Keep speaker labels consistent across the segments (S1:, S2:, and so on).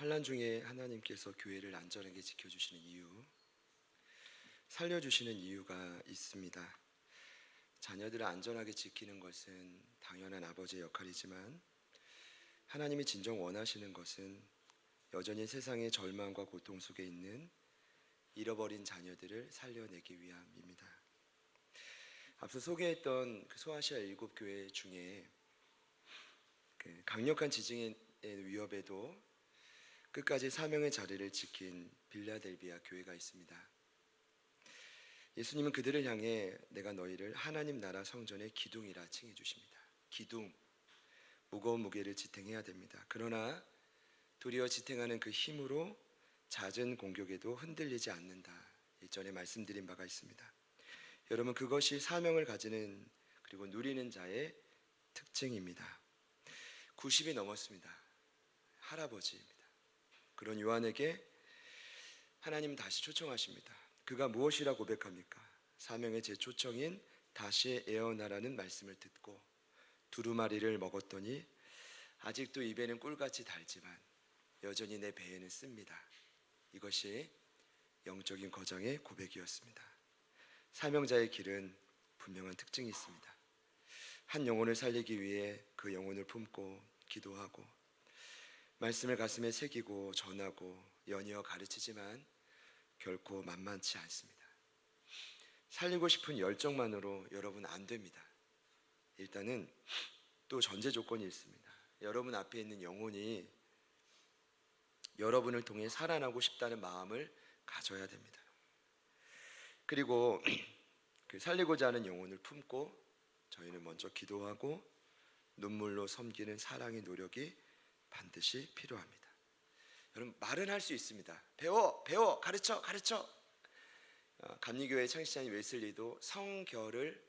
S1: 환난 중에 하나님께서 교회를 안전하게 지켜주시는 이유, 살려주시는 이유가 있습니다. 자녀들을 안전하게 지키는 것은 당연한 아버지의 역할이지만 하나님이 진정 원하시는 것은 여전히 세상의 절망과 고통 속에 있는 잃어버린 자녀들을 살려내기 위함입니다. 앞서 소개했던 소아시아 7교회 중에 강력한 지진의 위협에도 끝까지 사명의 자리를 지킨 빌라델비아 교회가 있습니다. 예수님은 그들을 향해 내가 너희를 하나님 나라 성전의 기둥이라 칭해 주십니다. 기둥, 무거운 무게를 지탱해야 됩니다. 그러나 도리어 지탱하는 그 힘으로 잦은 공격에도 흔들리지 않는다. 일전에 말씀드린 바가 있습니다. 여러분, 그것이 사명을 가지는 그리고 누리는 자의 특징입니다. 90이 넘었습니다. 할아버지입니다. 그런 요한에게 하나님은 다시 초청하십니다. 그가 무엇이라 고백합니까? 사명의 제 초청인 다시 애어나라는 말씀을 듣고 두루마리를 먹었더니 아직도 입에는 꿀같이 달지만 여전히 내 배에는 씁니다. 이것이 영적인 거장의 고백이었습니다. 사명자의 길은 분명한 특징이 있습니다. 한 영혼을 살리기 위해 그 영혼을 품고 기도하고 말씀을 가슴에 새기고 전하고 연이어 가르치지만 결코 만만치 않습니다. 살리고 싶은 열정만으로 여러분 안 됩니다. 일단은 또 전제 조건이 있습니다. 여러분 앞에 있는 영혼이 여러분을 통해 살아나고 싶다는 마음을 가져야 됩니다. 그리고 그 살리고자 하는 영혼을 품고 저희는 먼저 기도하고 눈물로 섬기는 사랑의 노력이 반드시 필요합니다. 여러분, 말은 할 수 있습니다. 배워, 가르쳐. 감리교회 창시자인 웨슬리도 성결을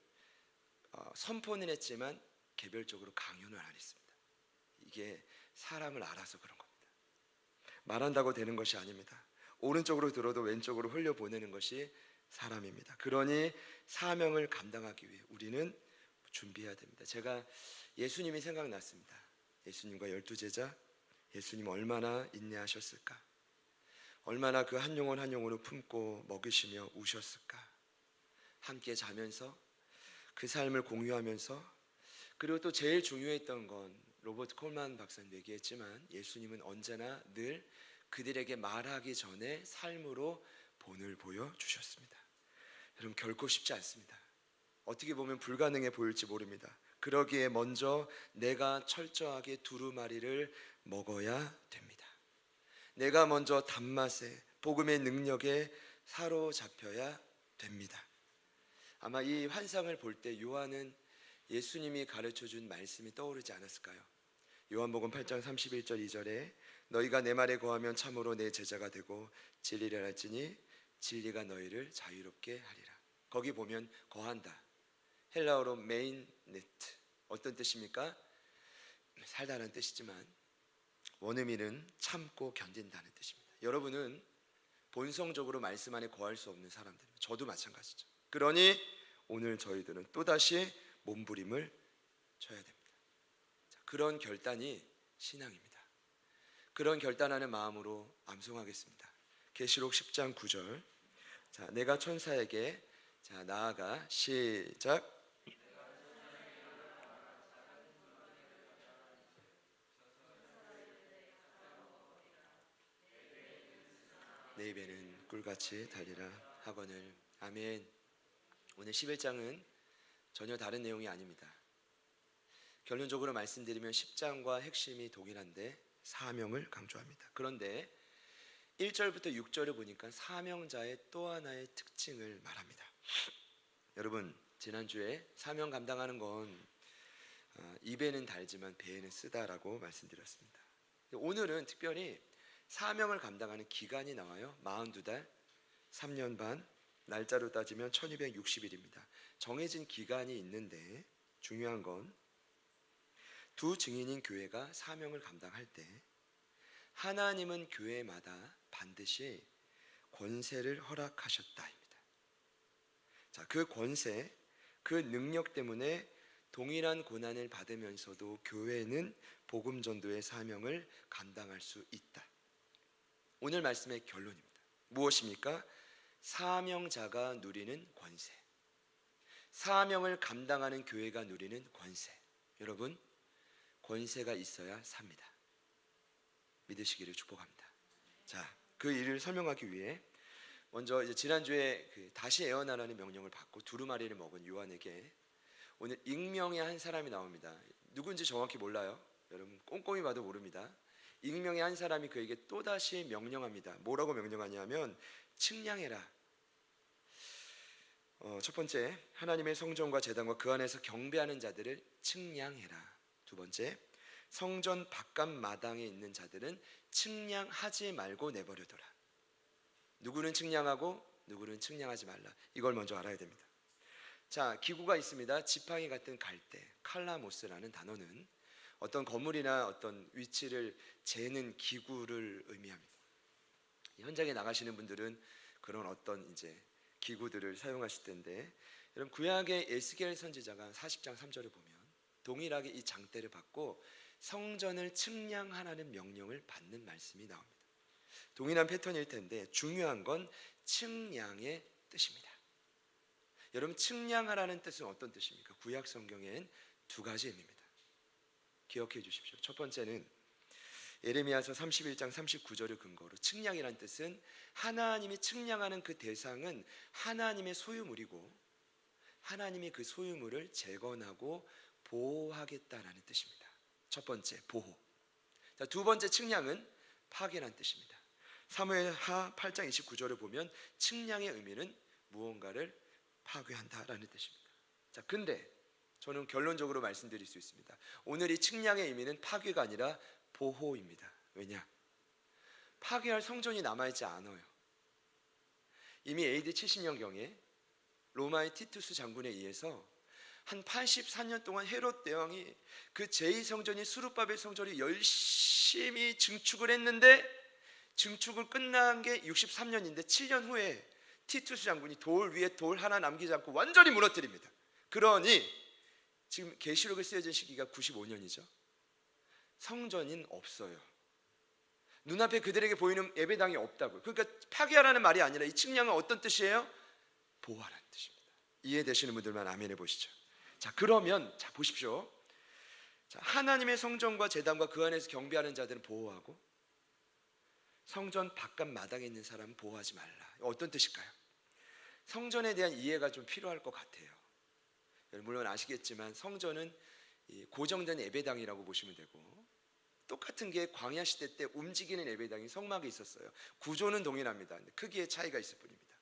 S1: 선포는 했지만 개별적으로 강요는 안 했습니다. 이게 사람을 알아서 그런 겁니다. 말한다고 되는 것이 아닙니다. 오른쪽으로 들어도 왼쪽으로 흘려보내는 것이 사람입니다. 그러니 사명을 감당하기 위해 우리는 준비해야 됩니다. 제가 예수님이 생각났습니다. 예수님과 12제자, 예수님 얼마나 인내하셨을까? 얼마나 그 한 영혼 한 영혼을 품고 먹이시며 우셨을까? 함께 자면서 그 삶을 공유하면서, 그리고 또 제일 중요했던 건 로버트 콜만 박사님 얘기했지만 예수님은 언제나 늘 그들에게 말하기 전에 삶으로 본을 보여주셨습니다. 여러분, 결코 쉽지 않습니다. 어떻게 보면 불가능해 보일지 모릅니다. 그러기에 먼저 내가 철저하게 두루마리를 먹어야 됩니다. 내가 먼저 단맛에, 복음의 능력에 사로잡혀야 됩니다. 아마 이 환상을 볼 때 요한은 예수님이 가르쳐준 말씀이 떠오르지 않았을까요? 요한복음 8장 31절 2절에 너희가 내 말에 거하면 참으로 내 제자가 되고 진리를 알지니 진리가 너희를 자유롭게 하리라. 거기 보면 거한다, 헬라어로 메인네트, 어떤 뜻입니까? 살다는 뜻이지만 원어민은 참고 견딘다는 뜻입니다. 여러분은 본성적으로 말씀 안에 거할 수 없는 사람들입니다. 저도 마찬가지죠. 그러니 오늘 저희들은 또다시 몸부림을 쳐야 됩니다. 그런 결단이 신앙입니다. 그런 결단하는 마음으로 암송하겠습니다. 계시록 10장 9절. 자, 내가 천사에게 나아가 시작. 내 입에는 꿀같이 달리라 하거늘. 아멘. 오늘 11장은 전혀 다른 내용이 아닙니다. 결론적으로 말씀드리면 10장과 핵심이 동일한데 사명을 강조합니다. 그런데 1절부터 6절을 보니까 사명자의 또 하나의 특징을 말합니다. 여러분, 지난주에 사명 감당하는 건 입에는 달지만 배에는 쓰다라고 말씀드렸습니다. 오늘은 특별히 사명을 감당하는 기간이 나와요. 42달, 3년 반, 날짜로 따지면 1260일입니다. 정해진 기간이 있는데 중요한 건 두 증인인 교회가 사명을 감당할 때 하나님은 교회마다 반드시 권세를 허락하셨다입니다. 자, 그 권세, 그 능력 때문에 동일한 고난을 받으면서도 교회는 복음 전도의 사명을 감당할 수 있다. 오늘 말씀의 결론입니다. 무엇입니까? 사명자가 누리는 권세, 사명을 감당하는 교회가 누리는 권세. 여러분, 권세가 있어야 삽니다. 믿으시기를 축복합니다. 자, 그 일을 설명하기 위해 먼저 이제 지난주에 다시 애원하라는 명령을 받고 두루마리를 먹은 요한에게 오늘 익명의 한 사람이 나옵니다. 누군지 정확히 몰라요. 여러분 꼼꼼히 봐도 모릅니다. 익명의 한 사람이 그에게 또다시 명령합니다. 뭐라고 명령하냐면 측량해라. 첫 번째, 하나님의 성전과 제단과 그 안에서 경배하는 자들을 측량해라. 두 번째, 성전 바깥 마당에 있는 자들은 측량하지 말고 내버려둬라. 누구는 측량하고 누구는 측량하지 말라. 이걸 먼저 알아야 됩니다. 자, 기구가 있습니다. 지팡이 같은 갈대, 칼라모스라는 단어는 어떤 건물이나 어떤 위치를 재는 기구를 의미합니다. 현장에 나가시는 분들은 그런 어떤 이제 기구들을 사용하실 텐데, 여러분 구약의 에스겔 선지자가 40장 3절을 보면 동일하게 이 장대를 받고 성전을 측량하라는 명령을 받는 말씀이 나옵니다. 동일한 패턴일 텐데 중요한 건 측량의 뜻입니다. 여러분 측량하라는 뜻은 어떤 뜻입니까? 구약 성경엔 두 가지 의미입니다. 기억해 주십시오. 첫 번째는 예레미야서 31장 39절을 근거로 측량이란 뜻은 하나님이 측량하는 그 대상은 하나님의 소유물이고 하나님이 그 소유물을 재건하고 보호하겠다라는 뜻입니다. 첫 번째, 보호. 자, 두 번째 측량은 파괴란 뜻입니다. 사무엘하 8장 29절을 보면 측량의 의미는 무언가를 파괴한다라는 뜻입니다. 자, 근데 저는 결론적으로 말씀드릴 수 있습니다. 오늘 이 측량의 의미는 파괴가 아니라 보호입니다. 왜냐? 파괴할 성전이 남아있지 않아요. 이미 AD 70년경에 로마의 티투스 장군에 의해서 한 84년 동안 헤롯 대왕이 그 제2성전인 수르바벨 성전을 열심히 증축을 했는데 증축을 끝난 게 63년인데 7년 후에 티투스 장군이 돌 위에 돌 하나 남기지 않고 완전히 무너뜨립니다. 그러니 지금 계시록에 쓰여진 시기가 95년이죠. 성전인 없어요. 눈앞에 그들에게 보이는 예배당이 없다고요. 그러니까 파괴하라는 말이 아니라 이 측량은 어떤 뜻이에요? 보호하라는 뜻입니다. 이해되시는 분들만 아멘 해보시죠. 자, 그러면 자 보십시오. 자, 하나님의 성전과 제단과 그 안에서 경배하는 자들은 보호하고 성전 바깥 마당에 있는 사람은 보호하지 말라. 어떤 뜻일까요? 성전에 대한 이해가 좀 필요할 것 같아요. 물론 아시겠지만 성전은 고정된 예배당이라고 보시면 되고, 똑같은 게 광야 시대 때 움직이는 예배당이 성막에 있었어요. 구조는 동일합니다. 크기의 차이가 있을 뿐입니다.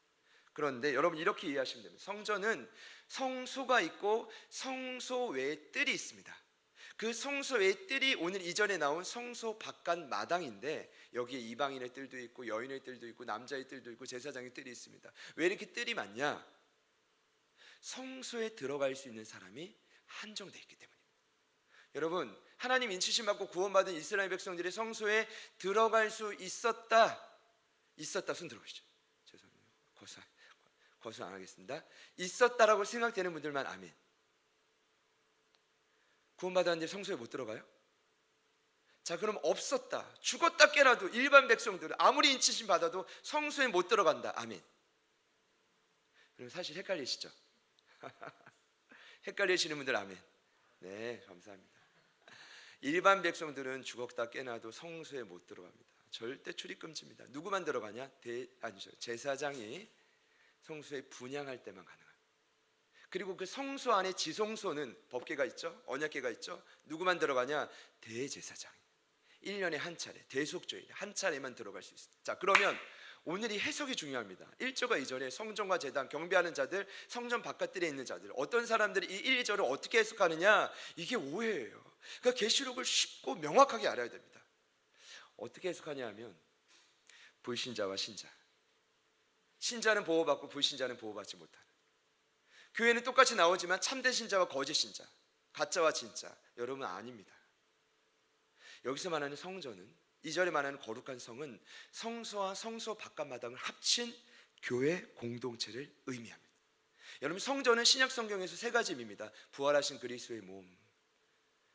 S1: 그런데 여러분 이렇게 이해하시면 됩니다. 성전은 성소가 있고 성소 외에 뜰이 있습니다. 그 성소 외의 뜰이 오늘 이전에 나온 성소 바깥 마당인데, 여기에 이방인의 뜰도 있고 여인의 뜰도 있고 남자의 뜰도 있고 제사장의 뜰이 있습니다. 왜 이렇게 뜰이 많냐? 성소에 들어갈 수 있는 사람이 한정되어 있기 때문입니다. 여러분, 하나님 인치심 받고 구원받은 이스라엘 백성들이 성소에 들어갈 수 있었다. 손 들어보시죠. 죄송해요. 거수 안 하겠습니다. 있었다라고 생각되는 분들만 아멘. 구원받았는데 성소에 못 들어가요? 자, 그럼 없었다, 죽었다 깨라도 일반 백성들은 아무리 인치심 받아도 성소에 못 들어간다. 아멘. 그럼 사실 헷갈리시죠? 헷갈리시는 분들 아멘. 네, 감사합니다. 일반 백성들은 죽었다 깨나도 성소에 못 들어갑니다. 절대 출입 금지입니다. 누구만 들어가냐? 제사장이 성소에 분향할 때만 가능합니다. 그리고 그 성소 안에 지성소는 법궤가 있죠, 언약궤가 있죠. 누구만 들어가냐? 대제사장이 1년에 한 차례, 대속죄일 한 차례만 들어갈 수 있습니다. 자, 그러면 오늘 이 해석이 중요합니다. 1절과 2절에 성전과 제단, 경배하는 자들, 성전 바깥들에 있는 자들, 어떤 사람들이 이 1, 2절을 어떻게 해석하느냐? 이게 오해예요. 그러니까 계시록을 쉽고 명확하게 알아야 됩니다. 어떻게 해석하냐 하면 불신자와 신자, 신자는 보호받고 불신자는 보호받지 못하는, 교회는 똑같이 나오지만 참된 신자와 거짓 신자, 가짜와 진짜, 여러분 아닙니다. 여기서 말하는 성전은, 2절에 말하는 거룩한 성은 성소와 성소 바깥마당을 합친 교회 공동체를 의미합니다. 여러분, 성전은 신약 성경에서 세 가지 의미입니다. 부활하신 그리스도의 몸,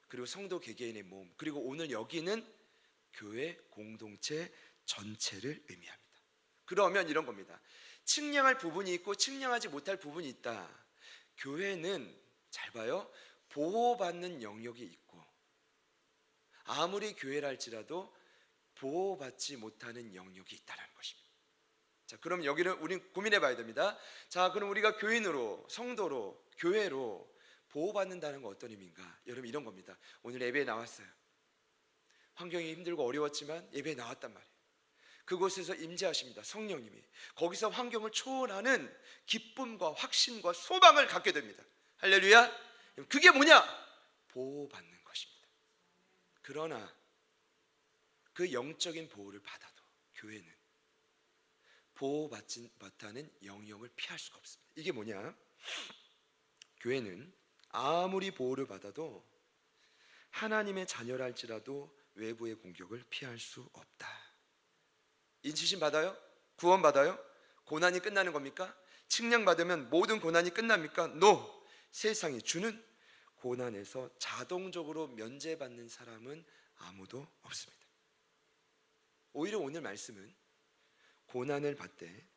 S1: 그리고 성도 개개인의 몸, 그리고 오늘 여기는 교회 공동체 전체를 의미합니다. 그러면 이런 겁니다. 측량할 부분이 있고 측량하지 못할 부분이 있다. 교회는 잘 봐요. 보호받는 영역이 있고 아무리 교회랄지라도 보호받지 못하는 영역이 있다는 것입니다. 자, 그럼 여기를 우리 고민해 봐야 됩니다. 자, 그럼 우리가 교인으로, 성도로, 교회로 보호받는다는 건 어떤 의미인가? 여러분, 이런 겁니다. 오늘 예배에 나왔어요. 환경이 힘들고 어려웠지만 예배에 나왔단 말이에요. 그곳에서 임재하십니다. 성령님이. 거기서 환경을 초월하는 기쁨과 확신과 소망을 갖게 됩니다. 할렐루야. 그게 뭐냐? 보호받는 것입니다. 그러나 그 영적인 보호를 받아도 교회는 보호받지 못하는 영역을 피할 수가 없습니다. 이게 뭐냐? 교회는 아무리 보호를 받아도 하나님의 자녀랄지라도 외부의 공격을 피할 수 없다. 인치심 받아요? 구원 받아요? 고난이 끝나는 겁니까? 측량 받으면 모든 고난이 끝납니까? No. 세상이 주는 고난에서 자동적으로 면제받는 사람은 아무도 없습니다. 오히려 오늘 말씀은 고난을 받되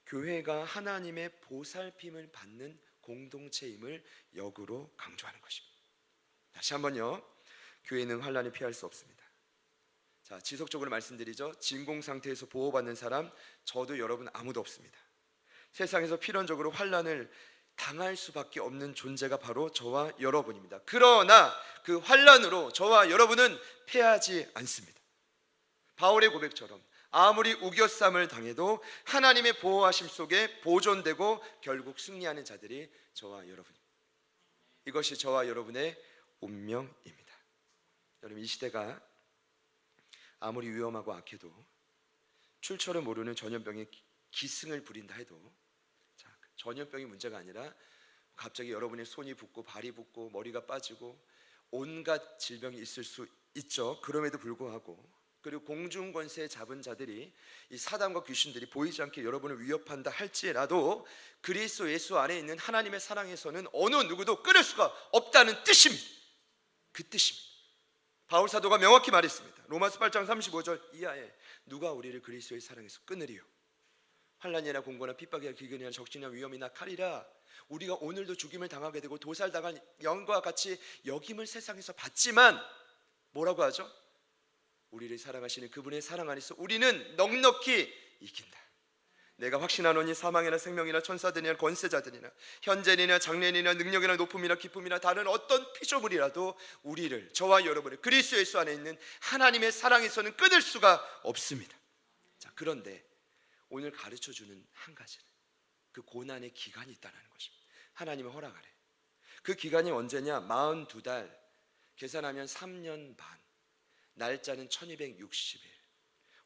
S1: 교회가 하나님의 보살핌을 받는 공동체임을 역으로 강조하는 것입니다. 다시 한번요. 교회는 환난을 피할 수 없습니다. 자, 지속적으로 말씀드리죠. 진공 상태에서 보호받는 사람, 저도 여러분 아무도 없습니다. 세상에서 필연적으로 환난을 당할 수밖에 없는 존재가 바로 저와 여러분입니다. 그러나 그 환난으로 저와 여러분은 패하지 않습니다. 바울의 고백처럼 아무리 우겨쌈을 당해도 하나님의 보호하심 속에 보존되고 결국 승리하는 자들이 저와 여러분입니다. 이것이 저와 여러분의 운명입니다. 여러분, 이 시대가 아무리 위험하고 악해도 출처를 모르는 전염병이 기승을 부린다 해도, 자, 전염병이 문제가 아니라 갑자기 여러분의 손이 붓고 발이 붓고 머리가 빠지고 온갖 질병이 있을 수 있죠. 그럼에도 불구하고, 그리고 공중권세 잡은 자들이, 이 사단과 귀신들이 보이지 않게 여러분을 위협한다 할지라도 그리스도 예수 안에 있는 하나님의 사랑에서는 어느 누구도 끊을 수가 없다는 뜻입니다. 그 뜻입니다. 바울 사도가 명확히 말했습니다. 로마서 8장 35절 이하에 누가 우리를 그리스도의 사랑에서 끊으리요? 환난이나 공고나 핍박이나 기근이나 적신이나 위험이나 칼이라. 우리가 오늘도 죽임을 당하게 되고 도살당할 영과 같이 여김을 세상에서 받지만 뭐라고 하죠? 우리를 사랑하시는 그분의 사랑 안에서 우리는 넉넉히 이긴다. 내가 확신하노니 사망이나 생명이나 천사들이나 권세자들이나 현재이나 장래이나 능력이나 높음이나 기쁨이나 다른 어떤 피조물이라도 우리를, 저와 여러분을 그리스도 예수 안에 있는 하나님의 사랑에서는 끊을 수가 없습니다. 자, 그런데 오늘 가르쳐주는 한 가지는 그 고난의 기간이 있다는 것입니다. 하나님의 허락 아래. 그 기간이 언제냐? 42달, 계산하면 3년 반, 날짜는 1260일.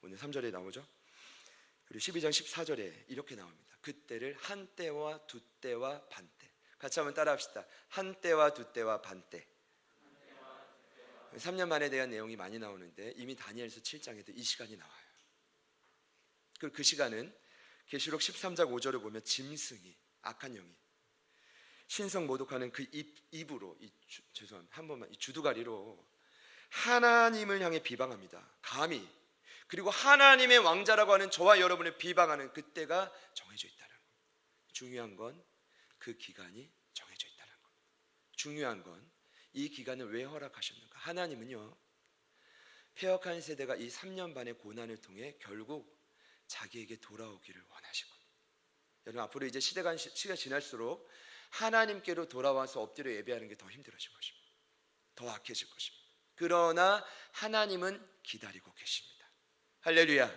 S1: 오늘 3절에 나오죠. 그리고 12장 14절에 이렇게 나옵니다. 그때를 한때와 두때와 반때. 같이 한번 따라합시다. 한때와 두때와 반때. 3년 만에 대한 내용이 많이 나오는데 이미 다니엘서 7장에도 이 시간이 나와요. 그리고 그 시간은 계시록 13장 5절을 보면 짐승이, 악한 영이 신성 모독하는 그 입으로, 죄송합니다, 한 번만, 이 주두가리로 하나님을 향해 비방합니다. 감히. 그리고 하나님의 왕자라고 하는 저와 여러분을 비방하는 그때가 정해져 있다는 겁니다. 중요한 건 그 기간이 정해져 있다는 겁니다. 중요한 건 이 기간을 왜 허락하셨는가? 하나님은요, 폐역한 세대가 이 3년 반의 고난을 통해 결국 자기에게 돌아오기를 원하시고, 여러분 앞으로 이제 시대가 지날수록 하나님께로 돌아와서 엎드려 예배하는 게 더 힘들어질 것입니다. 더 악해질 것입니다. 그러나 하나님은 기다리고 계십니다. 할렐루야.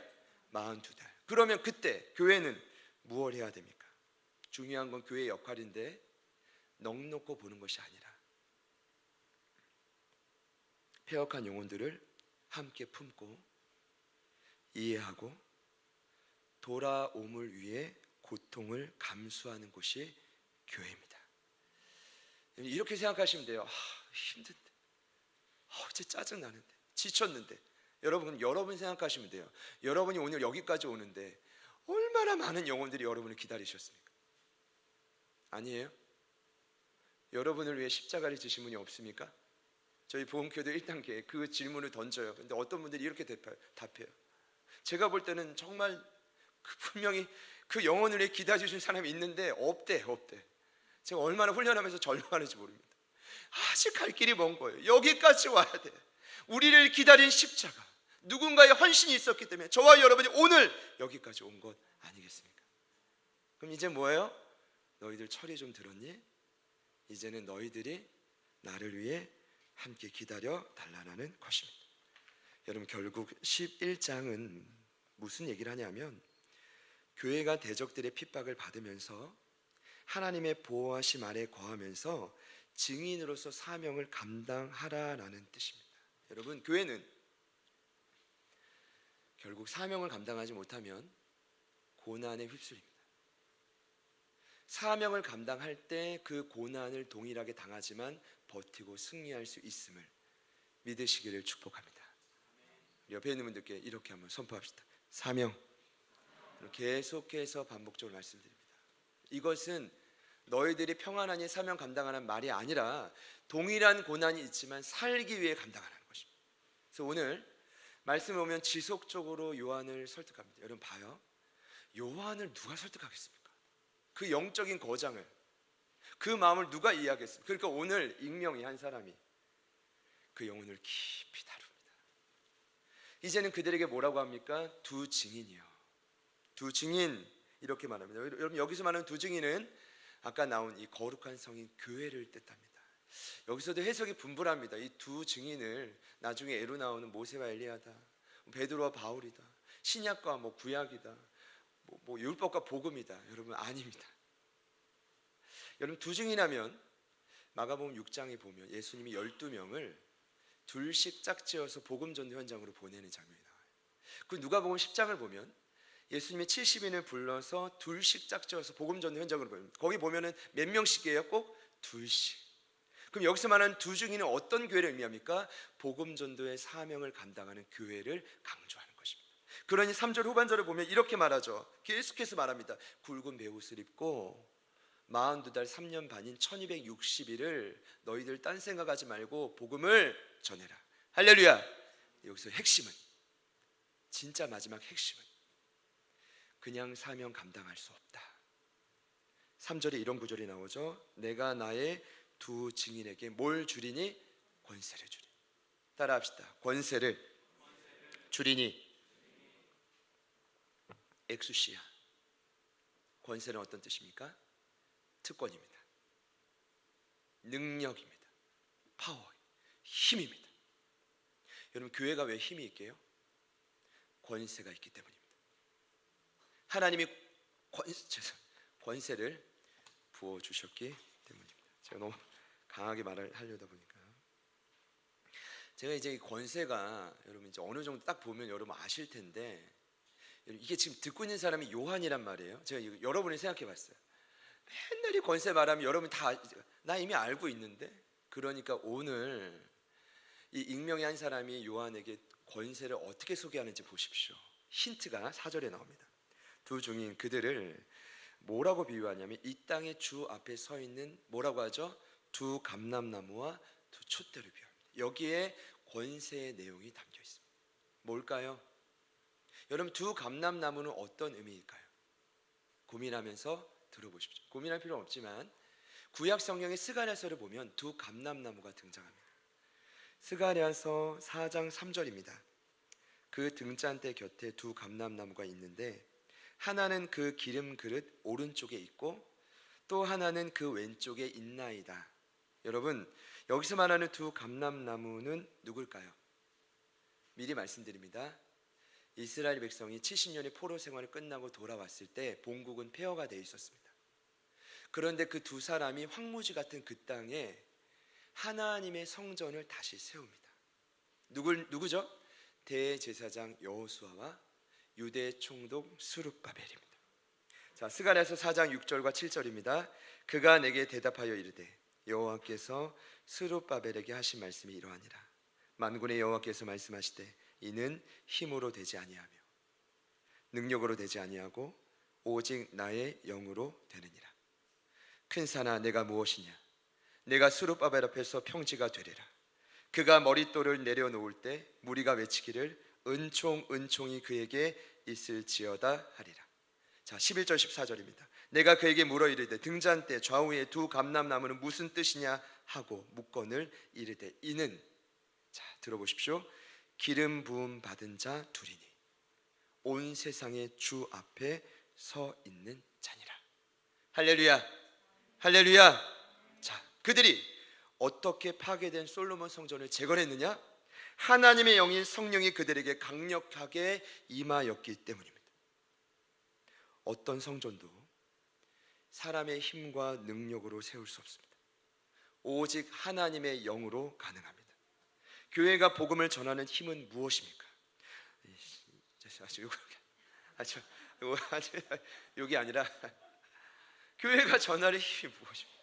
S1: 42달. 그러면 그때 교회는 무엇을 해야 됩니까? 중요한 건 교회의 역할인데 넉넉고 보는 것이 아니라 폐역한 영혼들을 함께 품고 이해하고 돌아옴을 위해 고통을 감수하는 곳이 교회입니다. 이렇게 생각하시면 돼요. 힘든데, 어째 짜증나는데, 지쳤는데. 여러분 생각하시면 돼요. 여러분이 오늘 여기까지 오는데 얼마나 많은 영혼들이 여러분을 기다리셨습니까? 아니에요? 여러분을 위해 십자가를 지신 분이 없습니까? 저희 보험교도 1단계에 그 질문을 던져요. 근데 어떤 분들이 이렇게 답해요. 제가 볼 때는 정말 분명히 그 영혼을 위해 기다려 주신 사람이 있는데 없대. 제가 얼마나 훈련하면서 절망하는지 모릅니다. 아직 갈 길이 먼 거예요. 여기까지 와야 돼. 우리를 기다린 십자가, 누군가의 헌신이 있었기 때문에 저와 여러분이 오늘 여기까지 온 것 아니겠습니까? 그럼 이제 뭐예요? 너희들 철이 좀 들었니? 이제는 너희들이 나를 위해 함께 기다려 달라는 것입니다. 여러분, 결국 11장은 무슨 얘기를 하냐면 교회가 대적들의 핍박을 받으면서 하나님의 보호하심 아래 거하면서 증인으로서 사명을 감당하라라는 뜻입니다. 여러분, 교회는 결국 사명을 감당하지 못하면 고난에 휩쓸립니다. 사명을 감당할 때 그 고난을 동일하게 당하지만 버티고 승리할 수 있음을 믿으시기를 축복합니다. 옆에 있는 분들께 이렇게 한번 선포합시다. 사명. 계속해서 반복적으로 말씀드립니다. 이것은 너희들이 평안하니 사명 감당하는 말이 아니라 동일한 고난이 있지만 살기 위해 감당하는 것입니다. 그래서 오늘 말씀에 보면 지속적으로 요한을 설득합니다. 여러분 봐요. 요한을 누가 설득하겠습니까? 그 영적인 거장을, 그 마음을 누가 이해하겠습니까? 그러니까 오늘 익명의 한 사람이 그 영혼을 깊이 다룹니다. 이제는 그들에게 뭐라고 합니까? 두 증인이요. 두 증인, 이렇게 말합니다. 여러분, 여기서 말하는 두 증인은 아까 나온 이 거룩한 성인 교회를 뜻합니다. 여기서도 해석이 분분합니다. 이 두 증인을 나중에 애로 나오는 모세와 엘리야다, 베드로와 바울이다, 신약과 구약이다, 율법과 복음이다. 여러분, 아닙니다. 여러분, 두 증인하면 마가복음 6장에 보면 예수님이 12명을 둘씩 짝지어서 복음 전도 현장으로 보내는 장면이 나와요. 그 누가복음 10장을 보면 예수님이 70인을 불러서 둘씩 짝지어서 복음 전도 현장으로 보냅니다. 거기 보면은 몇 명씩이에요? 꼭 둘씩. 그럼 여기서 말하는 두 증인은 어떤 교회를 의미합니까? 복음 전도의 사명을 감당하는 교회를 강조하는 것입니다. 그러니 3절 후반절을 보면 이렇게 말하죠. 계속해서 말합니다. 굵은 베옷을 입고 42달 3년 반인 1260일을 너희들 딴 생각하지 말고 복음을 전해라. 할렐루야. 여기서 핵심은, 진짜 마지막 핵심은 그냥 사명 감당할 수 없다. 3절에 이런 구절이 나오죠. 내가 나의 두 증인에게 뭘 주리니? 권세를 주리니. 따라합시다. 권세를 주리니. 엑수시아. 권세는 어떤 뜻입니까? 특권입니다. 능력입니다. 파워, 힘입니다. 여러분, 교회가 왜 힘이 있게요? 권세가 있기 때문입니다. 하나님이 권세를 부어주셨기 때문입니다. 제가 너무 강하게 말을 하려다 보니까 제가 이제 이 권세가 여러분 이제 어느 정도 딱 보면 여러분 아실 텐데, 이게 지금 듣고 있는 사람이 요한이란 말이에요. 제가 여러분이 생각해 봤어요. 맨날 이 권세 말하면 여러분 다 나 이미 알고 있는데, 그러니까 오늘 이 익명의 한 사람이 요한에게 권세를 어떻게 소개하는지 보십시오. 힌트가 4절에 나옵니다. 두 증인 그들을 뭐라고 비유하냐면 이 땅의 주 앞에 서 있는 뭐라고 하죠? 두 감람나무와 두 촛대를 비유합니다. 여기에 권세의 내용이 담겨 있습니다. 뭘까요? 여러분, 두 감람나무는 어떤 의미일까요? 고민하면서 들어보십시오. 고민할 필요는 없지만 구약 성경의 스가랴서를 보면 두 감람나무가 등장합니다. 스가랴서 4장 3절입니다. 그 등잔대 곁에 두 감람나무가 있는데 하나는 그 기름 그릇 오른쪽에 있고 또 하나는 그 왼쪽에 있나이다. 여러분, 여기서 말하는 두 감람나무는 누굴까요? 미리 말씀드립니다. 이스라엘 백성이 70년의 포로 생활을 끝나고 돌아왔을 때 본국은 폐허가 되어 있었습니다. 그런데 그 두 사람이 황무지 같은 그 땅에 하나님의 성전을 다시 세웁니다. 누구죠? 대제사장 여호수아와 유대 총독 스룹바벨입니다. 자, 스가랴서 4장 6절과 7절입니다. 그가 내게 대답하여 이르되 여호와께서 스룹바벨에게 하신 말씀이 이러하니라. 만군의 여호와께서 말씀하시되 이는 힘으로 되지 아니하며 능력으로 되지 아니하고 오직 나의 영으로 되느니라. 큰 산아 내가 무엇이냐? 내가 스룹바벨 앞에서 평지가 되리라. 그가 머릿돌을 내려놓을 때 무리가 외치기를 은총이 그에게 있을지어다 하리라. 자, 11절 14절입니다. 내가 그에게 물어 이르되 등잔대 좌우에 두 감람나무는 무슨 뜻이냐 하고 묻건을 이르되 이는, 자 들어보십시오, 기름 부음 받은 자 둘이니 온 세상의 주 앞에 서 있는 자니라. 할렐루야, 할렐루야. 자, 그들이 어떻게 파괴된 솔로몬 성전을 재건했느냐? 하나님의 영이, 성령이 그들에게 강력하게 임하였기 때문입니다. 어떤 성전도 사람의 힘과 능력으로 세울 수 없습니다. 오직 하나님의 영으로 가능합니다. 교회가 복음을 전하는 힘은 무엇입니까? 여기 아니라 교회가 전하는 힘이 무엇입니까?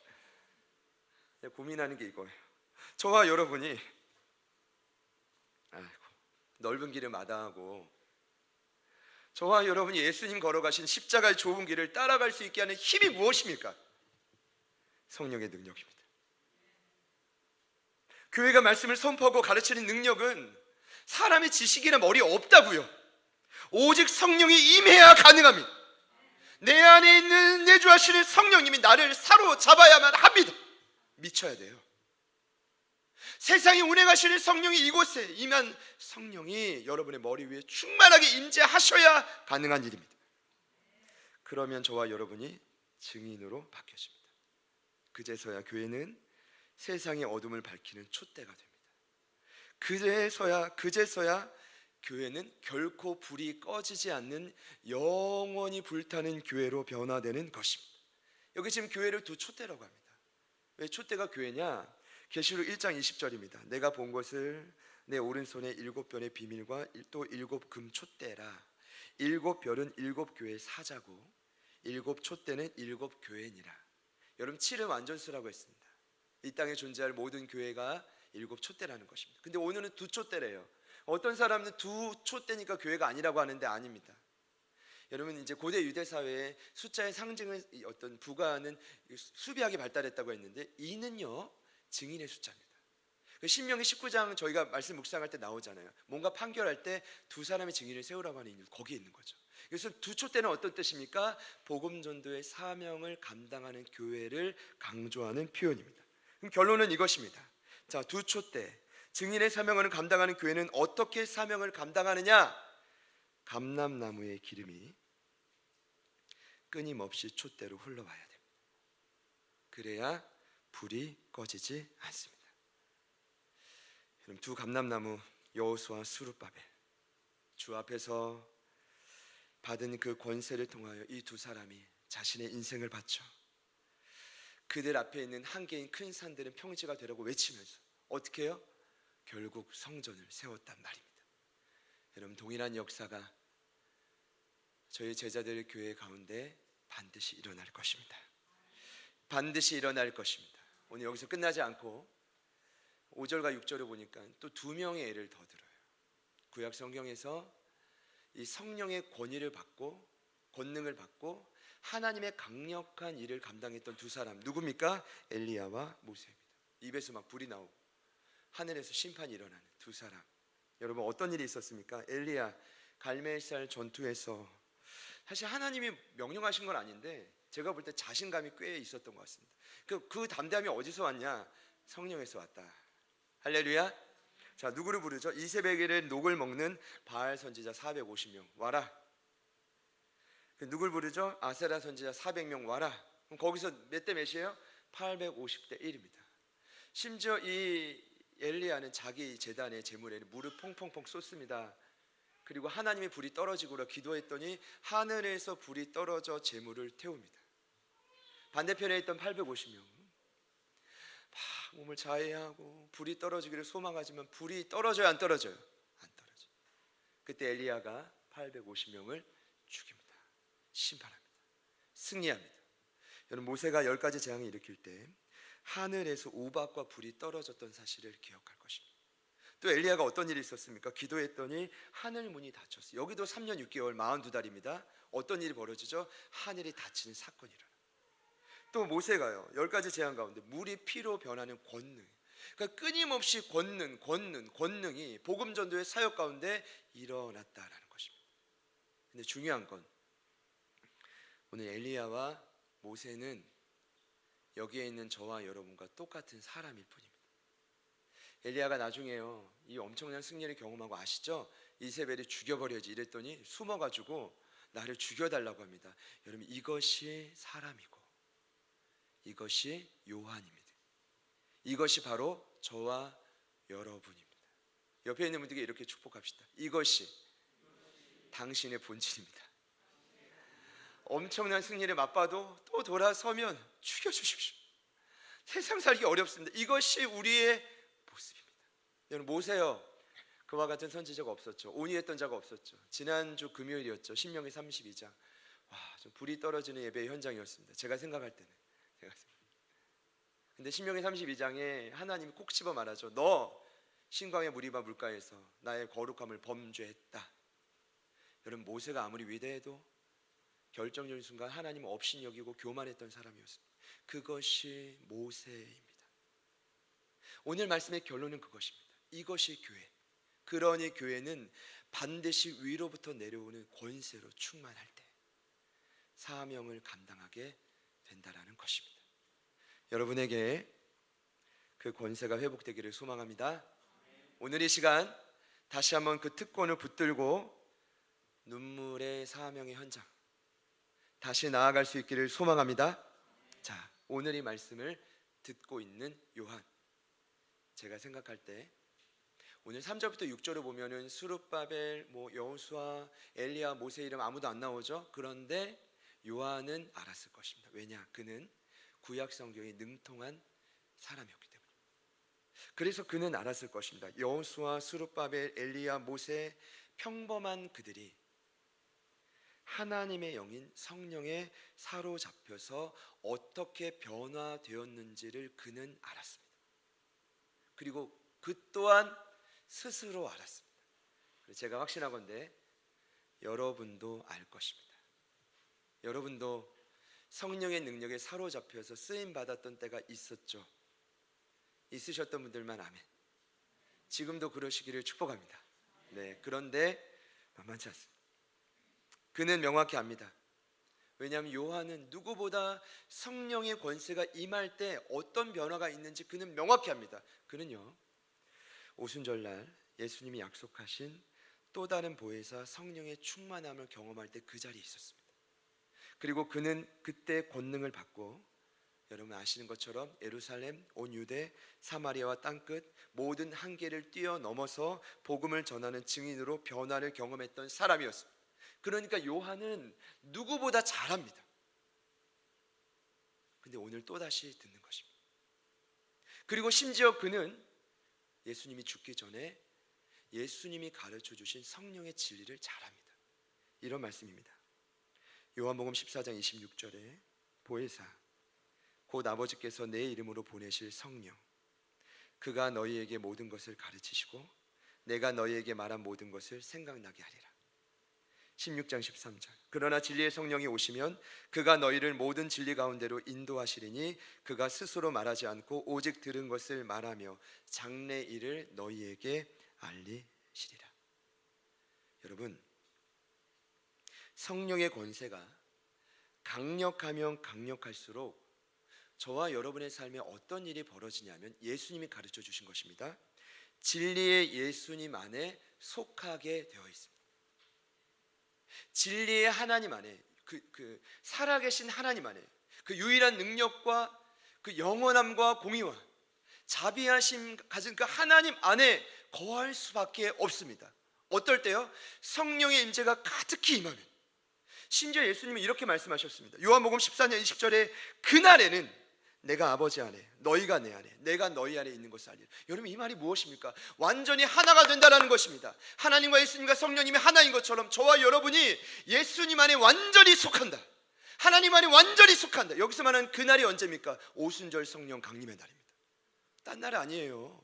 S1: 고민하는 게 이거예요. 저와 여러분이 넓은 길을 마다하고 저와 여러분이 예수님 걸어가신 십자가의 좁은 길을 따라갈 수 있게 하는 힘이 무엇입니까? 성령의 능력입니다. 교회가 말씀을 선포하고 가르치는 능력은 사람의 지식이나 머리에 없다고요. 오직 성령이 임해야 가능합니다. 내 안에 있는 내주하시는 성령님이 나를 사로잡아야만 합니다. 미쳐야 돼요. 세상이 운행하시는 성령이 이곳에 임한 성령이 여러분의 머리 위에 충만하게 임재하셔야 가능한 일입니다. 그러면 저와 여러분이 증인으로 바뀌어집니다. 그제서야 교회는 세상의 어둠을 밝히는 촛대가 됩니다. 그제서야 교회는 결코 불이 꺼지지 않는 영원히 불타는 교회로 변화되는 것입니다. 여기 지금 교회를 두 촛대라고 합니다. 왜 촛대가 교회냐? 계시록 1장 20절입니다. 내가 본 것을 내 오른손에 7별의 비밀과 또 7금 촛대라. 7별은 7교회의 사자고 7촛대는 7교회니라. 여러분 7은 완전수라고 했습니다. 이 땅에 존재할 모든 교회가 7촛대라는 것입니다. 근데 오늘은 두 촛대래요. 어떤 사람은 두 촛대니까 교회가 아니라고 하는데 아닙니다. 여러분 이제 고대 유대 사회에 숫자의 상징을 어떤 부가하는 수비하게 발달했다고 했는데 이는요 증인의 숫자입니다. 신명기 19장 저희가 말씀 묵상할 때 나오잖아요. 뭔가 판결할 때 두 사람의 증인을 세우라고 하는 이유, 거기에 있는 거죠. 그래서 두 촛대는 어떤 뜻입니까? 복음 전도의 사명을 감당하는 교회를 강조하는 표현입니다. 그럼 결론은 이것입니다. 자, 두 촛대, 증인의 사명을 감당하는 교회는 어떻게 사명을 감당하느냐? 감람나무의 기름이 끊임없이 촛대로 흘러와야 됩니다. 그래야 불이 꺼지지 않습니다. 두 감람나무 여호수아 스룹바벨, 주 앞에서 받은 그 권세를 통하여 이 두 사람이 자신의 인생을 바쳐 그들 앞에 있는 한계인 큰 산들은 평지가 되라고 외치면서 어떻게 해요? 결국 성전을 세웠단 말입니다. 여러분 동일한 역사가 저희 제자들 교회 가운데 반드시 일어날 것입니다. 반드시 일어날 것입니다. 오늘 여기서 끝나지 않고 5절과 6절을 보니까 또 두 명의 예를 더 들어요. 구약 성경에서 이 성령의 권위를 받고 권능을 받고 하나님의 강력한 일을 감당했던 두 사람 누굽니까? 엘리야와 모세입니다. 입에서 막 불이 나오고 하늘에서 심판이 일어나는 두 사람. 여러분 어떤 일이 있었습니까? 엘리야 갈멜살 전투에서 사실 하나님이 명령하신 건 아닌데 제가 볼 때 자신감이 꽤 있었던 것 같습니다. 그 담대함이 어디서 왔냐? 성령에서 왔다. 할렐루야. 자, 누구를 부르죠? 이세벨의 녹을 먹는 바알 선지자 450명 와라. 누굴 부르죠? 아세라 선지자 400명 와라. 그럼 거기서 몇 대 몇이에요? 850대 1입니다. 심지어 이 엘리야는 자기 제단의 제물에 물을 퐁퐁퐁 쏟습니다. 그리고 하나님의 불이 떨어지고라 기도했더니 하늘에서 불이 떨어져 제물을 태웁니다. 반대편에 있던 850명 막 몸을 자해하고 불이 떨어지기를 소망하지만 불이 떨어져요? 안 떨어져요? 안 떨어져요. 그때 엘리야가 850명을 죽입니다. 심판합니다. 승리합니다. 여러분 모세가 10가지 재앙을 일으킬 때 하늘에서 우박과 불이 떨어졌던 사실을 기억할 것입니다. 또 엘리야가 어떤 일이 있었습니까? 기도했더니 하늘 문이 닫혔어요. 여기도 3년 6개월 42달입니다. 어떤 일이 벌어지죠? 하늘이 닫히는 사건이 일어나요. 또 모세가요 10가지 재앙 가운데 물이 피로 변하는 권능, 그러니까 끊임없이 권능이 복음 전도의 사역 가운데 일어났다라는 것입니다. 근데 중요한 건 오늘 엘리야와 모세는 여기에 있는 저와 여러분과 똑같은 사람일 뿐입니다. 엘리야가 나중에요, 이 엄청난 승리를 경험하고 아시죠? 이세벨이 죽여버려야지 이랬더니 숨어가지고 나를 죽여달라고 합니다. 여러분, 이것이 사람이고 이것이 요한입니다. 이것이 바로 저와 여러분입니다. 옆에 있는 분들에게 이렇게 축복합시다. 이것이 당신의 본질입니다. 엄청난 승리를 맛봐도 또 돌아서면 죽여주십시오. 세상 살기 어렵습니다. 이것이 우리의 모습입니다. 여러분, 모세요, 그와 같은 선지자가 없었죠. 온유했던 자가 없었죠. 지난주 금요일이었죠. 신명기 32장. 좀 불이 떨어지는 예배 현장이었습니다. 제가 생각할 때는. 근데 신명기 32장에 하나님이 콕 집어 말하죠. 너 신광의 무리바 물가에서 나의 거룩함을 범죄했다. 여러분, 모세가 아무리 위대해도 결정적인 순간 하나님을 없인 여기고 교만했던 사람이었습니다. 그것이 모세입니다. 오늘 말씀의 결론은 그것입니다. 이것이 교회. 그러니 교회는 반드시 위로부터 내려오는 권세로 충만할 때 사명을 감당하게 된다라는 것입니다. 여러분에게 그 권세가 회복되기를 소망합니다. 오늘 이 시간 다시 한번 그 특권을 붙들고 눈물의 사명의 현장 다시 나아갈 수 있기를 소망합니다. 자, 오늘 이 말씀을 듣고 있는 요한, 제가 생각할 때 오늘 3절부터 6절을 보면은 스룹바벨, 여호수아, 엘리야, 모세 이름 아무도 안 나오죠. 그런데 요한은 알았을 것입니다. 왜냐? 그는 구약 성경에 능통한 사람이었기 때문에. 그래서 그는 알았을 것입니다. 여호수아, 스룹바벨, 엘리야, 모세, 평범한 그들이 하나님의 영인 성령에 사로잡혀서 어떻게 변화되었는지를 그는 알았습니다. 그리고 그 또한 스스로 알았습니다. 제가 확신하건대 여러분도 알 것입니다. 여러분도 성령의 능력에 사로잡혀서 쓰임받았던 때가 있었죠. 있으셨던 분들만 아멘. 지금도 그러시기를 축복합니다. 네, 그런데 만만치 않습니다. 그는 명확히 압니다. 왜냐하면 요한은 누구보다 성령의 권세가 임할 때 어떤 변화가 있는지 그는 명확히 합니다. 그는요, 오순절날 예수님이 약속하신 또 다른 보혜사 성령의 충만함을 경험할 때 그 자리에 있었습니다. 그리고 그는 그때 권능을 받고 여러분 아시는 것처럼 예루살렘, 온 유대, 사마리아와 땅끝 모든 한계를 뛰어넘어서 복음을 전하는 증인으로 변화를 경험했던 사람이었습니다. 그러니까 요한은 누구보다 잘합니다. 근데 오늘 또다시 듣는 것입니다. 그리고 심지어 그는 예수님이 죽기 전에 예수님이 가르쳐 주신 성령의 진리를 잘합니다. 이런 말씀입니다. 요한복음 14장 26절에 보혜사 곧 아버지께서 내 이름으로 보내실 성령, 그가 너희에게 모든 것을 가르치시고 내가 너희에게 말한 모든 것을 생각나게 하리라. 16장 13절 그러나 진리의 성령이 오시면 그가 너희를 모든 진리 가운데로 인도하시리니 그가 스스로 말하지 않고 오직 들은 것을 말하며 장래 일을 너희에게 알리시리라. 여러분, 성령의 권세가 강력하면 강력할수록 저와 여러분의 삶에 어떤 일이 벌어지냐면 예수님이 가르쳐 주신 것입니다. 진리의 예수님 안에 속하게 되어 있습니다. 진리의 하나님 안에 그 살아계신 하나님 안에 그 유일한 능력과 그 영원함과 공의와 자비하심 가진 그 하나님 안에 거할 수밖에 없습니다. 어떨 때요? 성령의 임재가 가득히 임하면. 심지어 예수님이 이렇게 말씀하셨습니다. 요한복음 14장 20절에 그날에는 내가 아버지 안에 너희가 내 안에 내가 너희 안에 있는 것을 알리라. 여러분, 이 말이 무엇입니까? 완전히 하나가 된다는 것입니다. 하나님과 예수님과 성령님이 하나인 것처럼 저와 여러분이 예수님 안에 완전히 속한다. 하나님 안에 완전히 속한다. 여기서 말하는 그날이 언제입니까? 오순절 성령 강림의 날입니다. 딴 날 아니에요.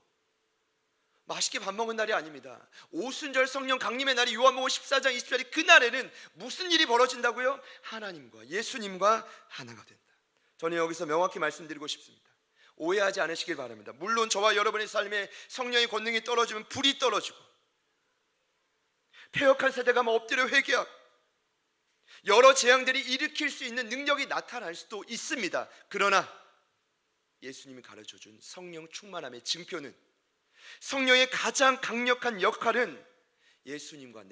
S1: 맛있게 밥 먹은 날이 아닙니다. 오순절 성령 강림의 날이 요한복음 14장 20절에 그날에는 무슨 일이 벌어진다고요? 하나님과 예수님과 하나가 된다. 저는 여기서 명확히 말씀드리고 싶습니다. 오해하지 않으시길 바랍니다. 물론 저와 여러분의 삶에 성령의 권능이 떨어지면 불이 떨어지고 패역한 세대가 엎드려 회개하고 여러 재앙들이 일으킬 수 있는 능력이 나타날 수도 있습니다. 그러나 예수님이 가르쳐준 성령 충만함의 증표는, 성령의 가장 강력한 역할은 예수님과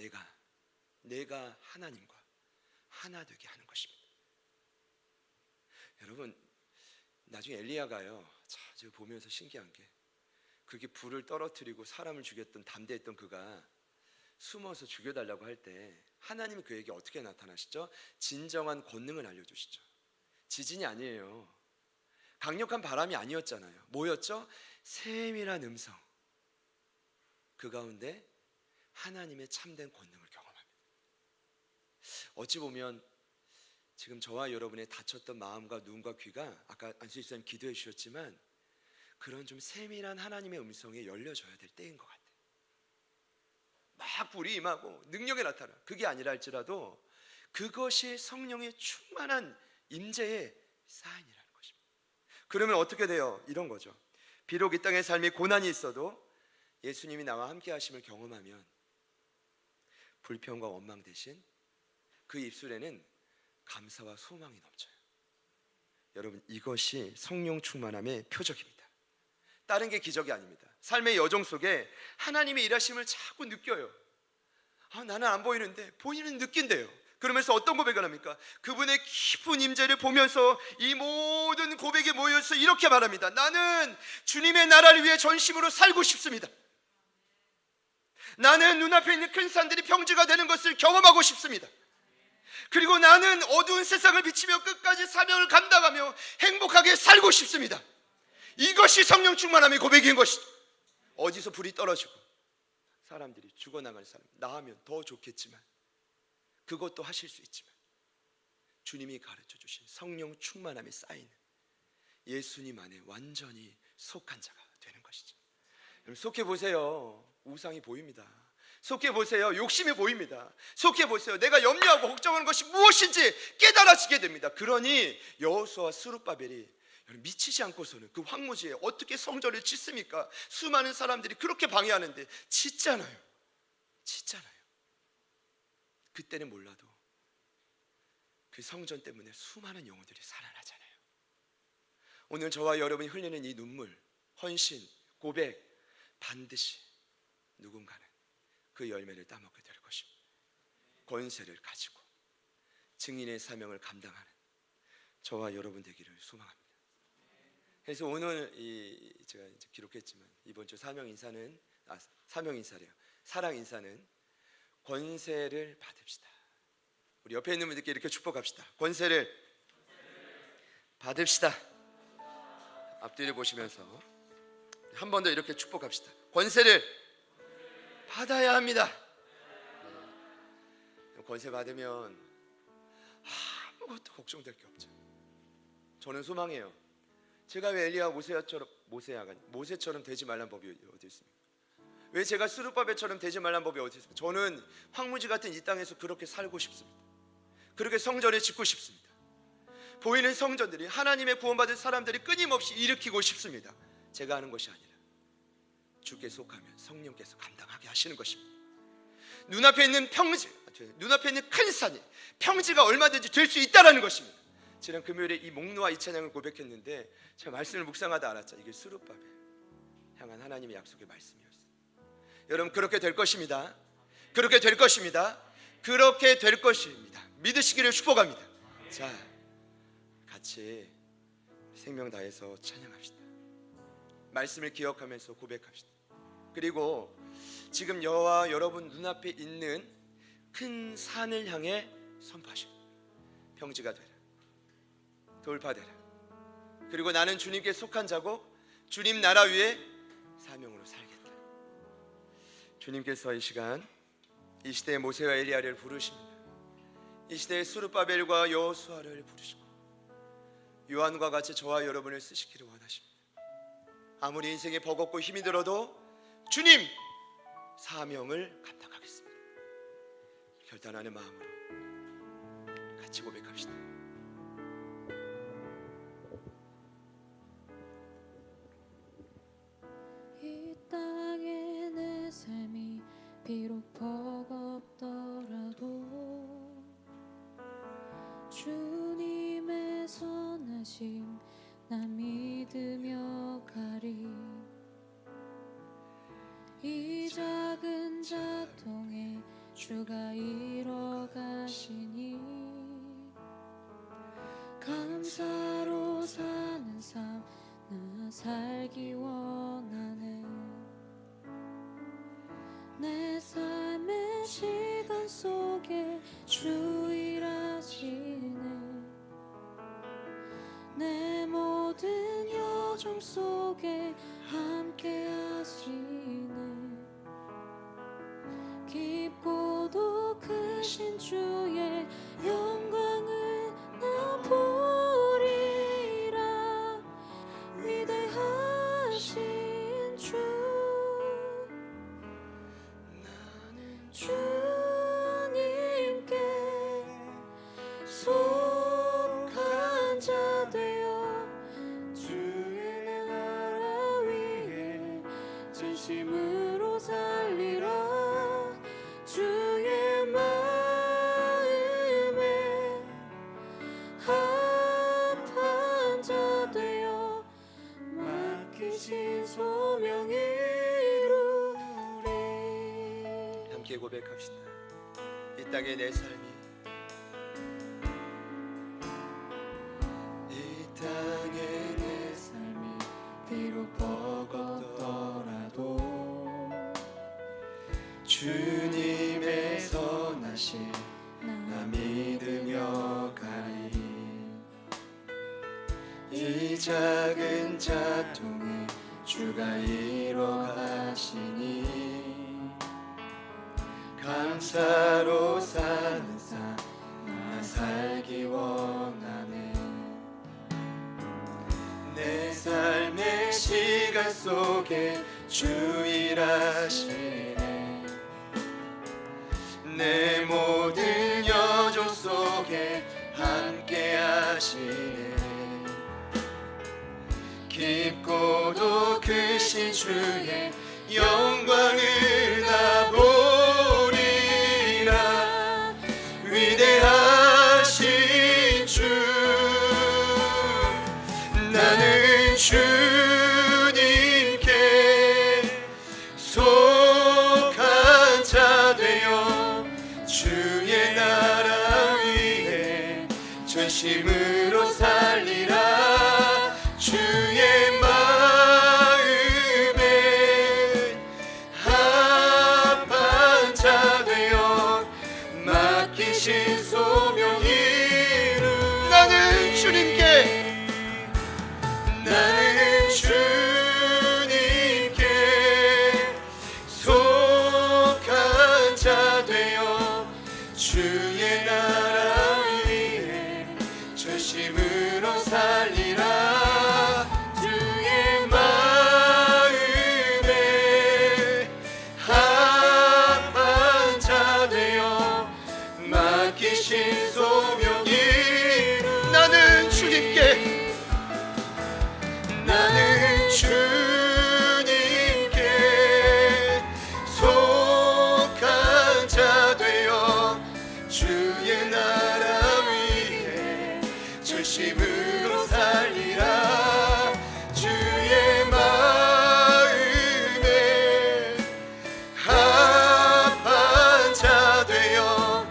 S1: 내가 하나님과 하나 되게 하는 것입니다. 여러분, 나중에 엘리야가요, 제가 보면서 신기한 게, 그렇게 불을 떨어뜨리고 사람을 죽였던 담대했던 그가 숨어서 죽여달라고 할 때 하나님이 그에게 어떻게 나타나시죠? 진정한 권능을 알려주시죠. 지진이 아니에요. 강력한 바람이 아니었잖아요. 뭐였죠? 세밀한 음성. 그 가운데 하나님의 참된 권능을 경험합니다. 어찌 보면 지금 저와 여러분의 다쳤던 마음과 눈과 귀가, 아까 안수희 선생님 기도해 주셨지만, 그런 좀 세밀한 하나님의 음성에 열려져야 될 때인 것 같아요. 막 불이 임하고 능력이 나타나, 그게 아니라 할지라도 그것이 성령의 충만한 임재의 사인이라는 것입니다. 그러면 어떻게 돼요? 이런 거죠. 비록 이 땅의 삶이 고난이 있어도 예수님이 나와 함께 하심을 경험하면 불평과 원망 대신 그 입술에는 감사와 소망이 넘쳐요. 여러분, 이것이 성령 충만함의 표적입니다. 다른 게 기적이 아닙니다. 삶의 여정 속에 하나님의 일하심을 자꾸 느껴요. 나는 안 보이는데 보이는 느낀대요. 그러면서 어떤 고백을 합니까? 그분의 깊은 임재를 보면서 이 모든 고백이 모여서 이렇게 말합니다. 나는 주님의 나라를 위해 전심으로 살고 싶습니다. 나는 눈앞에 있는 큰 산들이 평지가 되는 것을 경험하고 싶습니다. 그리고 나는 어두운 세상을 비치며 끝까지 사명을 감당하며 행복하게 살고 싶습니다. 이것이 성령 충만함의 고백인 것이죠. 어디서 불이 떨어지고 사람들이 죽어나갈 사람, 나하면 더 좋겠지만, 그것도 하실 수 있지만, 주님이 가르쳐 주신 성령 충만함의 사인은 예수님 안에 완전히 속한 자가 되는 것이죠. 여러분, 속해 보세요. 우상이 보입니다. 속해 보세요. 욕심이 보입니다. 속해 보세요. 내가 염려하고 걱정하는 것이 무엇인지 깨달아지게 됩니다. 그러니 여호수아와 스룹바벨이 미치지 않고서는 그 황무지에 어떻게 성전을 짓습니까? 수많은 사람들이 그렇게 방해하는데 짓잖아요. 그때는 몰라도 그 성전 때문에 수많은 영혼들이 살아나잖아요. 오늘 저와 여러분이 흘리는 이 눈물, 헌신, 고백, 반드시 누군가는 그 열매를 따먹게 될 것입니다. 권세를 가지고 증인의 사명을 감당하는 저와 여러분 되기를 소망합니다. 그래서 오늘 제가 이제 기록했지만 이번 주 사명 인사래요. 사랑 인사는 권세를 받읍시다. 우리 옆에 있는 분들께 이렇게 축복합시다. 권세를 받읍시다. 앞뒤를 보시면서 한 번 더 이렇게 축복합시다. 권세를 받아야 합니다. 권세 받으면 아무것도 걱정될 게 없죠. 저는 소망해요. 제가 왜 엘리야 모세처럼 되지 말란 법이 어디 있습니까? 왜 제가 스룹바벨처럼 되지 말란 법이 어디 있습니까? 저는 황무지 같은 이 땅에서 그렇게 살고 싶습니다. 그렇게 성전을 짓고 싶습니다. 보이는 성전들이 하나님의 구원받은 사람들이 끊임없이 일으키고 싶습니다. 제가 하는 것이 아니라 주께 속하면 성령께서 감당하게 하시는 것입니다. 눈앞에 있는 큰 산이 평지가 얼마든지 될 수 있다라는 것입니다. 지난 금요일에 이 목놓아 이 찬양을 고백했는데 제가 말씀을 묵상하다 알았죠. 이게 스룹바벨 향한 하나님의 약속의 말씀이었어요. 여러분, 그렇게 될 것입니다. 그렇게 될 것입니다. 그렇게 될 것입니다. 믿으시기를 축복합니다. 자, 같이 생명 다해서 찬양합시다. 말씀을 기억하면서 고백합시다. 그리고 지금 여와 여러분 눈앞에 있는 큰 산을 향해 선포하시오. 평지가 되라, 돌파되라. 그리고 나는 주님께 속한 자고 주님 나라 위에 사명으로 살겠다. 주님께서 이 시간 이 시대의 모세와 엘리야를 부르십니다. 이 시대의 스룹바벨과 여호수아를 부르시고 요한과 같이 저와 여러분을 쓰시기를 원하십니다. 아무리 인생이 버겁고 힘이 들어도 주님 사명을 감당하겠습니다. 결단하는 마음으로 같이 고백합시다.
S2: 주님의 선하심 나 믿으며 가리. 이 작은 자통에 주가 이뤄가시니 감사로 사는 삶 나 살기 원하네. 내 삶의 시간 속에 주 일하시네. 내 모든 여정 속에 함께 하시네. 깊고도 크신 주의 영광을 나 보리라. 위대하신 주 나는 주님께 속한 자 되어 주의 나라 위에 진심으로 살리라. 주의 마음에 합한 자 되어 맡기신 소명 이루리.
S1: 함께 고백합시다. 이 땅의 내 삶이, 이 땅의 내
S2: 삶이 비록 버겁더라도
S1: 주님의 선하심 나 믿으며 가리. 이 작은 자통에 주가 이뤄가시니 감사로 사는 삶 나 살기 원하네. 내 삶의 시간 속에 주 일하시네. 내 모든 여정 속에 함께 하시네. 깊고도 크신 주의 영광을 나 보리라. 위대하신 주 나는 주님께 속한 자 되어 주의 나라 위에 전심으로 살리라. 주의 마음에 합한 자 되어 맡기신 소명 이루. 나는 주님께 속한 자 되어 주의 나라 위에 전심으로 살리라. 주의 마음에 합한 자 되어 맡기신 소명 이루. 나는 주님께 속한 자 되어 주의 나라 위에 전심으로 살리라. 주의 마음에 합한 자 되어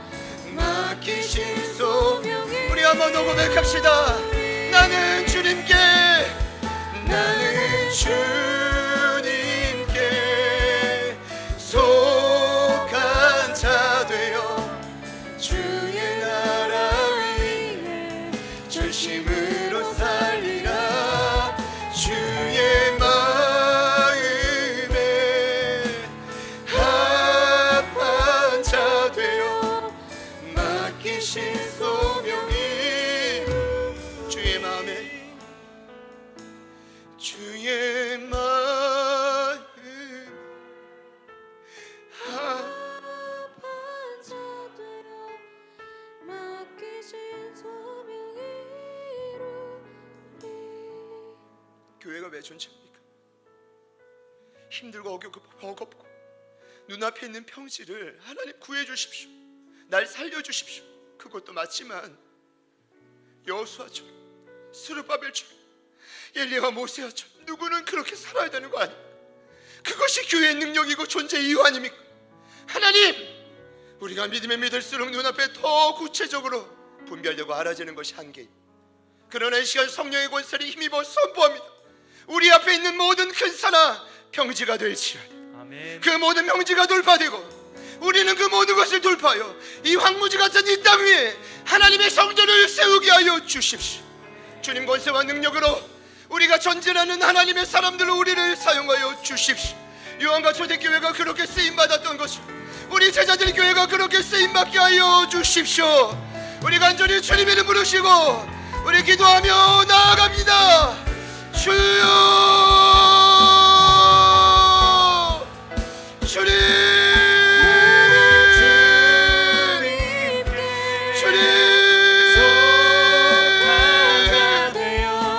S1: 맡기신 소명. 우리 한번 더 고백합시다. 나는 주님께 속한 자 되어 주의 나라 위에 전심으로 살리라. 주의 마음에 합한 자 되어 맡기신 소명이. 주의 마음에 주의 마음
S2: 합한 자 되어 맡기신 소명 이루리.
S1: 교회가 왜 존재합니까? 힘들고 어렵고 버겁고 눈앞에 있는 평지를 하나님 구해 주십시오. 날 살려 주십시오. 그것도 맞지만 여호수아처럼, 스룹바벨처럼, 엘리야와 모세아처럼 누구는 그렇게 살아야 되는 거 아닙니까? 그것이 교회의 능력이고 존재의 이유 아닙니까? 하나님, 우리가 믿으면 믿을수록 눈앞에 더 구체적으로 분별되고 알아지는 것이 한계입니다. 그러나 이 시간 성령의 권세를 힘입어 선포합니다. 우리 앞에 있는 모든 큰 산하 평지가 될지어다.
S3: 아멘.
S1: 그 모든 평지가 돌파되고 우리는 그 모든 것을 돌파하여 이 황무지 같은 이 땅 위에 하나님의 성전을 세우게 하여 주십시오. 주님 권세와 능력으로 우리가 전진하는 하나님의 사람들로 우리를 사용하여 주십시오. 요한과 초대교회가 그렇게 쓰임받았던 것을 우리 제자들 교회가 그렇게 쓰임받게 하여 주십시오. 우리 간절히 주님 이름 부르시고 우리 기도하며 나아갑니다. 주여, 주님,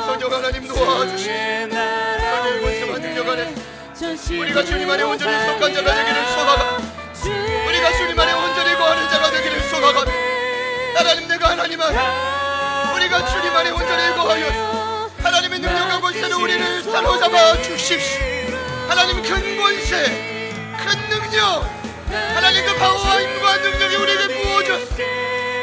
S1: 성령 하나님 도와주시오. 성령의 권세와 능력 안에 우리가 주님 안에 온전히 속한 자가 되기를 소망합니다. 우리가 주님 안에 온전히 거하는 자가 되기를 소망합니다. 하나님, 내가 하나님 안에 우리가 주님 안에 온전히 거하여 하나님의 능력과 권세로 우리를 사로잡아 주십시오. 하나님, 큰 권세, 큰 능력, 하나님 그 파워와 힘과 능력이 우리에게 부어졌어.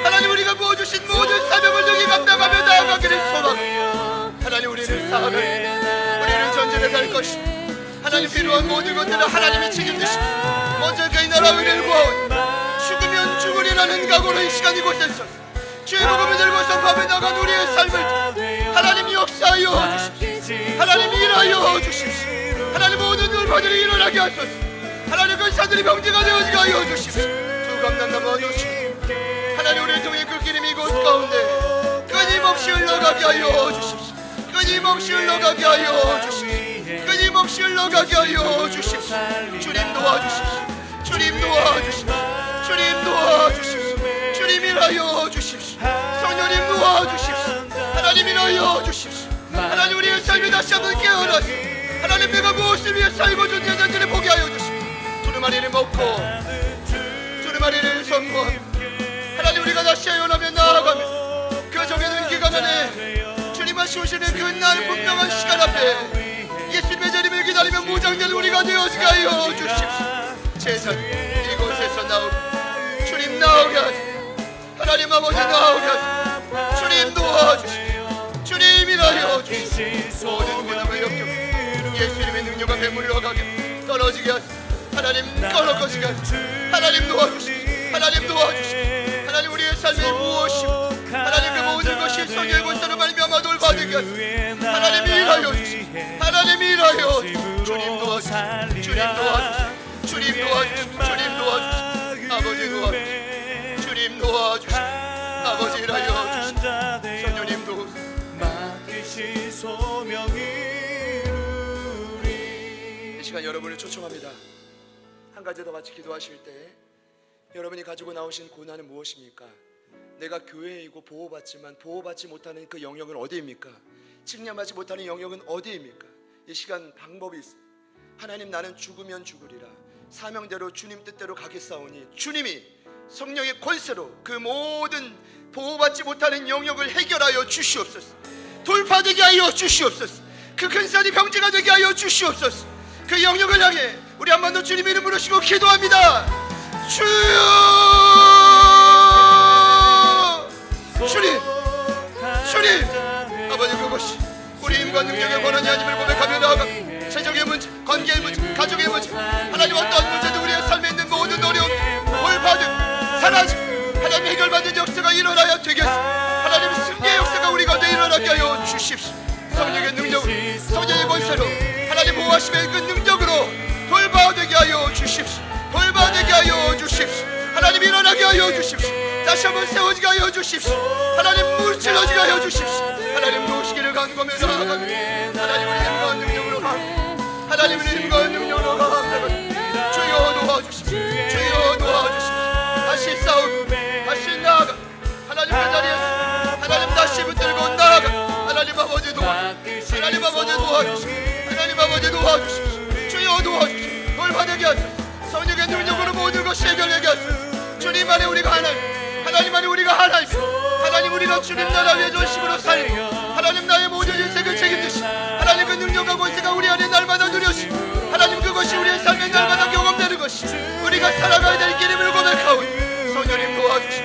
S1: 하나님, 우리가 부어주신 모든 사명을 능히 감당하며 나아가기를 소망합니다. 하나님, 우리를 사랑하며 우리를 전진해 갈 것입니다. 하나님, 필요한 모든 것들을 하나님이 책임지시고 먼저 그의 나라 의를 구하오니 죽으면 죽으리라는 각오로 이 시간 이곳에서 주의 복음을 들고 선포하며 나간 우리의 삶을 하나님 역사하여 주십시오. 하나님 일하여 주십시오. 하나님, 모든 돌파들이 일어나게 하소서. 하나님, 그 산들이 병제가 되어지게 하여 주십시오. 두 감당 남아 주시고 하나님, 우리를 통해 그 기름이 이곳 가운데 끊임없이 흘러가게 하여 주십시오. 끊임없이 흘러가게 하여 주십시오. 끊임없이 흘러가게 하여 주십시오. 주님 도와주십시오. 주님 도와주십시오. 주님 도와주십시오. 주님 일하여 주십시오. 성령님 도와주십시오. 하나님 일하여 주십시오. 하나님, 우리의 삶이 다시 한번 깨어나서 하나님, 내가 무엇을 위해 살고 존재하는지를 보게 하여 주십시오. 두루마리를 먹고 두루마리를 선포하며 하나님, 우리가 다시 깨어나며 나아가며 그 정해진 기간 안에 주님만 쏘시는 그날 분명한 시간 앞에 예수님의 재림을 기다리며 무장된 우리가 되어지게 하여 주십시오. 제자들 이곳에서 나오게 주님 나오게 하소서. 하나님 아버지 나오게 하소서. 주님 도와주십시오. 주님 일하여 주십시오. 모든 무덤을 역겨 예수님의 능력과 매물로 가게 떨어지게 하소서. 하나님 꺼놓고지게 하소서. 하나님 도와주십시오. 하나님 도와주십시오. 하나님, 우리의 삶이 무엇이고 하나님 그 모든 것이 성령의 권세로 말미암아 돌파되게 하소서. 하나님 일하여 주십시오. 하나님 일하여 주십시오. 주님 도와주십시오. 주님 도와주십시오. 주님 도와주십시오. 주님 도와주십시오. 아버지 도와주십시오. 주님 도와주십시오. 아버지 일하여 주십시오. 성령님 도우소서. 이 시간 여러분을 초청합니다. 한 가지 더 같이 기도하실 때 여러분이 가지고 나오신 고난은 무엇입니까? 내가 교회이고 보호받지만 보호받지 못하는 그 영역은 어디입니까? 칭찬받지 못하는 영역은 어디입니까? 이 시간 방법이 있습니다. 하나님, 나는 죽으면 죽으리라 사명대로 주님 뜻대로 가겠사오니 주님이 성령의 권세로 그 모든 보호받지 못하는 영역을 해결하여 주시옵소서. 돌파되게 하여 주시옵소서. 그 큰 산이 병제가 되게 하여 주시옵소서. 그 영역을 향해 우리 한 번 더 주님 이름 부르시고 기도합니다. 주여, 주님, 주님, 아버지, 그것이 우리 힘과 능력의 권한이 아님을 고백하며 나아가 재정의 문제, 관계의 문제, 가족의 문제, 하나님 어떠한 문제도 우리의 삶에 있는 모든 어려움 돌파되고 사라지고 하나님 해결받는 역사가 일어나야 되겠소. 하나님 승리의 역사가 우리 가운데 일어나게 하여 주십시오. 성령의 능력으로, 성령의 권세로 하나님 보호하심의 그 능력으로 돌파되게 하여 주십시오. 돌파되게 하여 주십시오. 하나님 일어나게 하여 주십시오. 다시 한번 세워지게 하여 주십시오. 하나님 물질러지게 하여 주십시오. 하나님 도우시기를 간구하며 나아가며 하나님 우리 힘과 능력으로 가며 하나님 우리 힘과 능력으로 가며 주여 도와주십시오. 주여 도와주십시오. 다시 싸우고 다시 나아가 하나님 그 자리에서 하나님 다시 붙들고 나아가 하나님 아버지 도와주십시오. 하나님 아버지 도와주십시오. 하나님 아버지 도와주십시오. 주여 도와주십시오. 돌파되게 하소서. 성령의 능력으로 모든 것이 해결되게 하소서. 주님 안에 우리가 하나님 하나님 안에 우리가 하나님 우리가 주님 나라 위에 전심으로 살고 하나님 나의 모든 인생을 책임지시 하나님 그 능력과 권세가 우리 안에 날마다 누려지고 하나님 그것이 우리의 삶에 날마다 경험되는 것이 우리가 살아가야 될 길임을 고백하오니 성령님 도와주시오.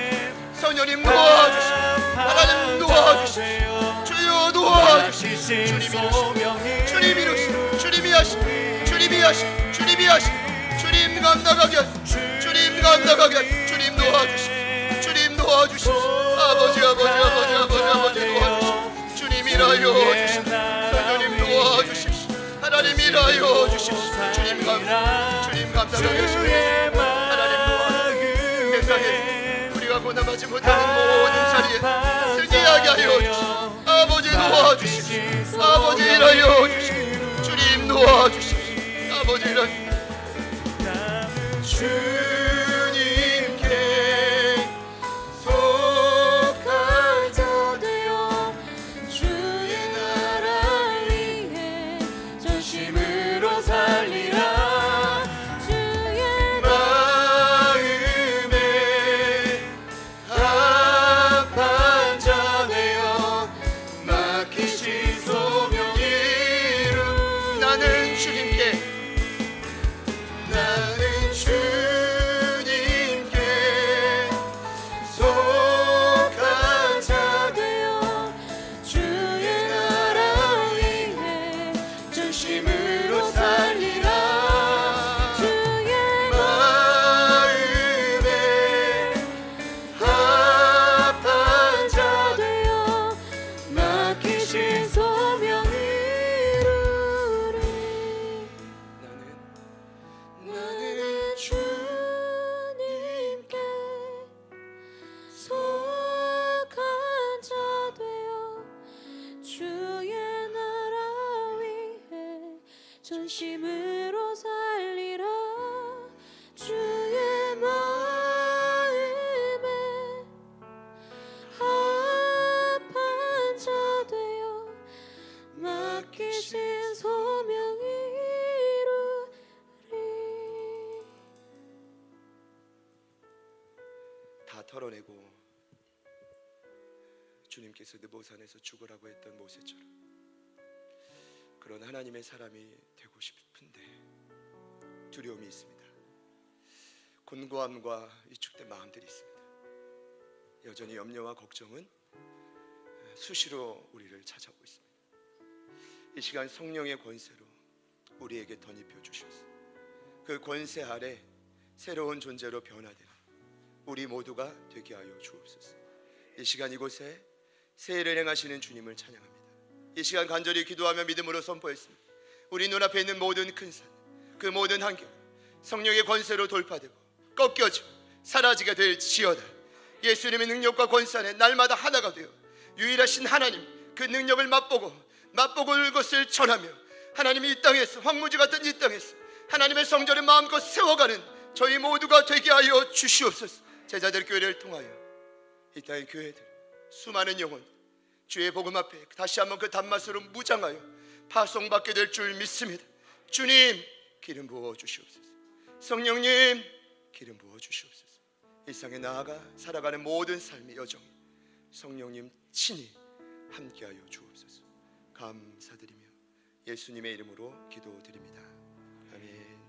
S1: 성령님 도와주시오. 하나님 도와주시오. 주여 도와주시오. 주님이 이루시오. 주님이 하시오. 주님이 하시오. 주님이 하시오. 주님 감당하게 하시오. 주님 감당하게 하시오. 주님 도와주시오. 주님 도와주시오. 아버지 도와주시오. 주님이라여 주시오. 성령님 도와주십시오. 하나님이라여 주십시오. 주님 감당하게 하시오. 하나님 도와주시오. 세상에 우리가 고난하지 못하는 모든 자리에 승리하게 하여 주시오. 아버지 도와주시오. 아버지라여 주시오. 주님 도와주시오. 아버지라여 주님께
S2: 속한 자 되어 주의 나라 위해 전심으로 살리라. 주의
S1: 마음에 합한 자 되어 맡기신 소명 이루 나는 주님께 속한 자
S2: 되어 주의 나라 위해 전심으로 살리라. 주의
S1: 마음에 합한 자
S2: 되어 맡기신 소명 이루리. 나는 주님께 속한 자 되어 주의 나라 위해 전심으로 살리라. 주의 마음에 합한 자 되어 맡기신 소명 이루리.
S1: 다 털어내고 주님께서 느보산에서 죽으라고 했던 모세처럼 그런 하나님의 사람이 되고 싶은데 두려움이 있습니다. 곤고함과 위축된 마음들이 있습니다. 여전히 염려와 걱정은 수시로 우리를 찾아오고 있습니다. 이 시간 성령의 권세로 우리에게 덧입혀 주셔서 그 권세 아래 새로운 존재로 변화되는 우리 모두가 되게 하여 주옵소서. 이 시간 이곳에 새해를 행하시는 주님을 찬양합니다. 이 시간 간절히 기도하며 믿음으로 선포했습니다. 우리 눈앞에 있는 모든 큰 산, 그 모든 한결 성령의 권세로 돌파되고 꺾여져 사라지게 될지어다. 예수님의 능력과 권세 안에 날마다 하나가 되어 유일하신 하나님 그 능력을 맛보고 그것을 전하며 하나님이 이 땅에서 황무지 같은 이 땅에서 하나님의 성전을 마음껏 세워가는 저희 모두가 되게 하여 주시옵소서. 제자들 교회를 통하여 이 땅의 교회들 수많은 영혼 주의 복음 앞에 다시 한번 그 단맛으로 무장하여 파송받게 될 줄 믿습니다. 주님 기름 부어 주시옵소서. 성령님 기름 부어 주시옵소서. 일상에 나아가 살아가는 모든 삶의 여정에 성령님 친히 함께하여 주옵소서. 감사드리며 예수님의 이름으로 기도드립니다. 아멘.